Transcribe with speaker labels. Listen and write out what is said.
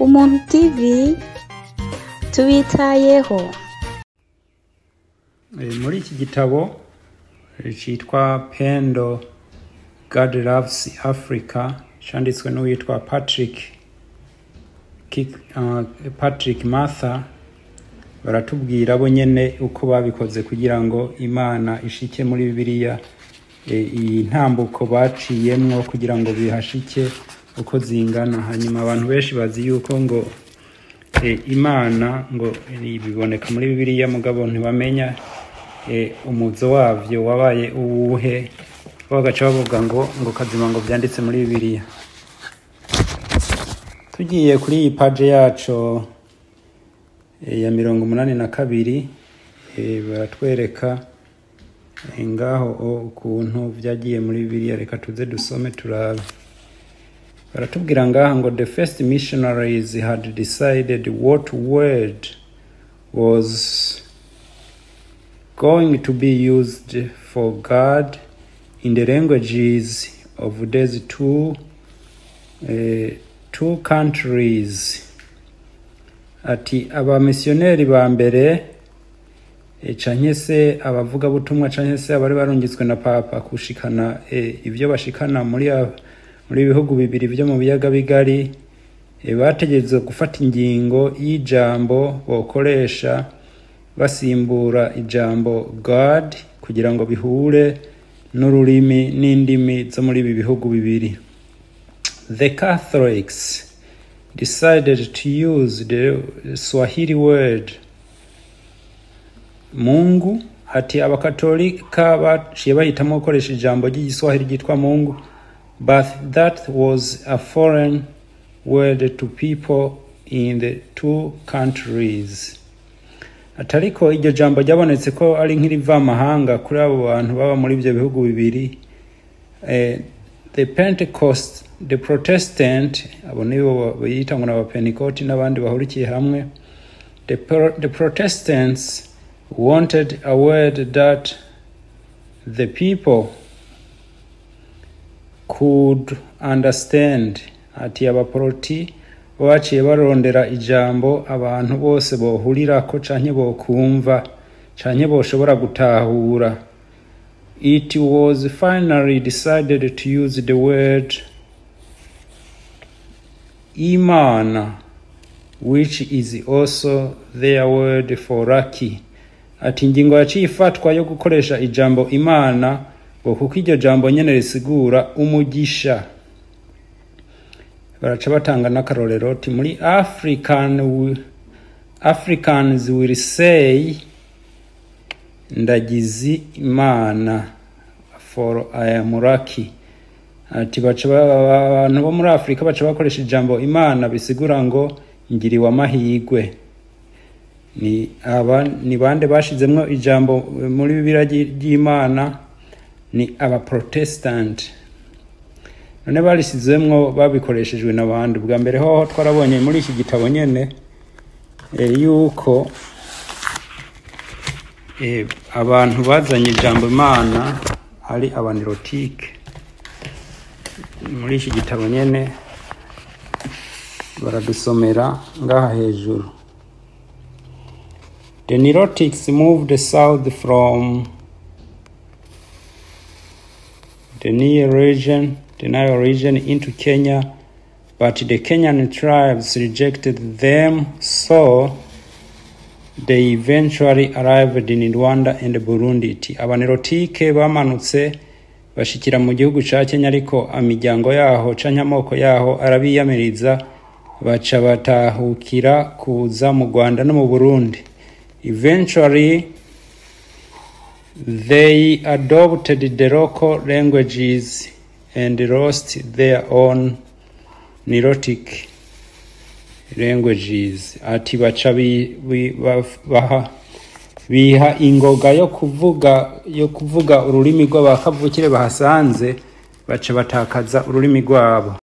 Speaker 1: Umuntu TV tubitayeho.
Speaker 2: Muri iki gitabo cyitwa Pendo God Loves Africa cyanditswe n'uwitwa Patrick Martha, baratubwira bo nyene uko babikoze kugira ngo Imana ishike muri Bibiliya, iyi ntambuko baciyemwo kugira ngo bihashike uko zingana. Hanyuma abantu benshi bazi yuko ngo Imana ngo biboneka muri Bibiliya mugabo ntibamenya umuzo wavyo wabaye uwuhe, bagaca bavuga ngo kazima ngo byanditse muri Bibiliya. Tugiye kuri iyi page yacu ya 82 baratwereka ngaho ukuntu vyagiye muri Bibiliya. Reka tuze dusome turabe. Baratubwira ngaha ngo the first missionaries had decided what word was going to be used for God in the languages of these two countries. Ati abamisiyoneri ba mbere canke se abavuga butumwa canke se abari barungitswe na papa kushikana ivyo bashikana muri bihugu bibiri byo mu biyaga bigari, bategeze gufata ingingo y'ijambo bokoresha basimbura ijambo God kugira ngo bihure n'ururimi n'indimi zo muri ibi bihugu bibiri. The Catholics decided to use the Swahili word Mungu. Ati abakatolika baciye bahitamo gukoresha ijambo ry'igiswahili ryitwa Mungu, but that was a foreign word to people in the two countries. Atariko iryo jambo ryabonetse ko ari nk'iriva mahanga kuri abo bantu baba muri ibyo bihugu bibiri. The Protestant, abo nibo bayita ngo n'abapentecote n'abandi bahurikiye hamwe. The Protestants wanted a word that the people could understand. Ati abaporoti baciye barondera ijambo abantu bose bohurira ko canke bokumva canke boshobora gutahura. It was finally decided to use the word imana, which is also their word for lucky. Ati ingingo yaciye ifatwa yo gukoresha ijambo imana kuko iryo jambo nyene risigura umugisha. Baraca batanga n'akarorero ati muri Africans will say ndagizi imana, for I am lucky. Ati abantu bo muri Afrika baca bakoresha ijambo imana bisigura ngo ngiriwe amahigwe. Ni bande bashizemwo ijambo muri Bibiliya ry'Imana? Ni aba Protestant. None barisizemwo babikoreshejwe n'abandi. Bwa mbere ho twarabonye muri iki gitabo nyene yuko abantu bazanye ijambo Imana ari abanirotike. Muri iki gitabo nyene baradusomera ngaha hejuru. The Nilotics moved south from the Nile region into Kenya, but the Kenyan tribes rejected them, so they eventually arrived in Rwanda and Burundi. Abanirotike bamanutse bashikira mu gihugu ca Kenya, ariko imiryango yaho canke amoko yaho arabiyamiriza, baca batahukira kuza mu Rwanda no mu Burundi. Eventually they adopted the local languages and lost their own Nilotic languages. Ati baca biha ingoga yo kuvuga ururimi rw'abakavukire bahasanze, baca batakaza ururimi rwabo.